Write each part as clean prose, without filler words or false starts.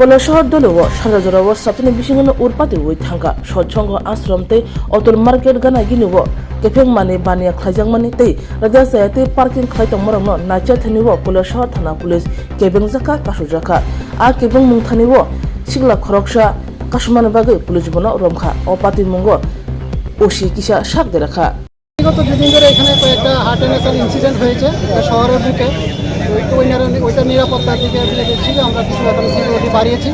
কৈলাসহর দলেও সাজাজরাও সাবसिन बिसिङावनो उरपाति उइ थांगा सत्संग आश्रम तै अटल मार्केट गाना गिनुव केफें माने बानिया खाइजांमानि तै राजा सायाते पार्किं खाइतों मरंनो नाचा थनिव কৈলাসহर थाना पुलिस केबें जाका कासुजाका आ केबें मुंथानिव सिगला खरकसा कासुमाने बागै पुलिस बनो रमखा अपाति मुंगो ओसि किसा साक देराखा বিগত দুদিন ধরে এখানে কয়েকটা হার্ট অ্যান্ড অ্যাক্সিডেন্ট ইনসিডেন্ট হয়েছে শহরের বুকে ওইটা নিরাপত্তার দিকে দেখছি আমরা কিছু এখন সিকিউরিটি বাড়িয়েছি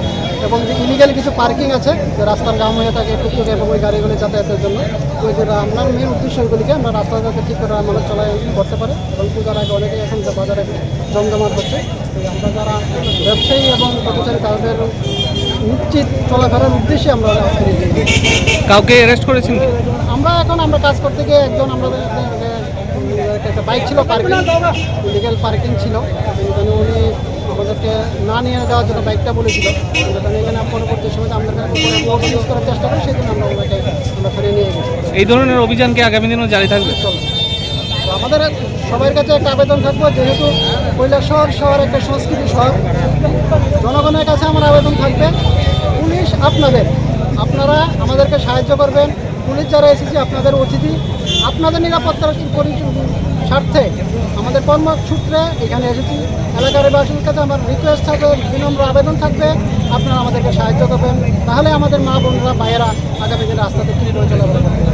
এবং যে ইলিগাল কিছু পার্কিং আছে যে রাস্তার জাম হয়ে থাকে টুকটুকে এবং ওই গাড়িগুলি যাতায়াতের জন্য ওই যে আপনার মেন উদ্দেশ্য ওইগুলিকে আমরা রাস্তা যাতে ঠিক করে মানুষ চলাচল করতে পারে এবং পূজার আগে অনেকেই এখন বাজারে জমজমাট হচ্ছে আমরা যারা ব্যবসায়ী এবং পথচারী তাদের নিশ্চিত চলাফেরার উদ্দেশ্যে আমরা কাউকে অ্যারেস্ট করেছেন? আমরা কাজ করতে গিয়ে একজন আমাদের একটা বাইক ছিল পার্কিং ইলিগাল পার্কিং ছিল এখানে উনি আমাদেরকে না নিয়ে যাওয়ার জন্য বাইকটা বলেছিল এখানে পরবর্তী সময় আমাদের ইউজ করার চেষ্টা করি সেই জন্য আমরা ফিরে নিয়ে গেছি। এই ধরনের অভিযান কি আগামী দিনও জারি থাকবে? চলো তো আমাদের সবার কাছে একটা আবেদন থাকবো, যেহেতু কৈলাসহর শহর একটা সংস্কৃতি শহর, জনগণের কাছে আমার আবেদন থাকবে পুলিশ আপনারা আমাদেরকে সাহায্য করবেন। পুলিশ যারা এসেছে আপনাদের অতিথি, আপনাদের নিরাপত্তার স্বার্থে আমাদের কর্মসূত্রে এখানে এসেছি। এলাকার বাসীর কাছে আমার রিকোয়েস্ট থাকবে, বিনম্র আবেদন থাকবে, আপনারা আমাদেরকে সাহায্য করবেন, তাহলে আমাদের মা বোনরা ভাইয়েরা আগামী দিনে রাস্তাতে ফিরে চলাফেরা করবে।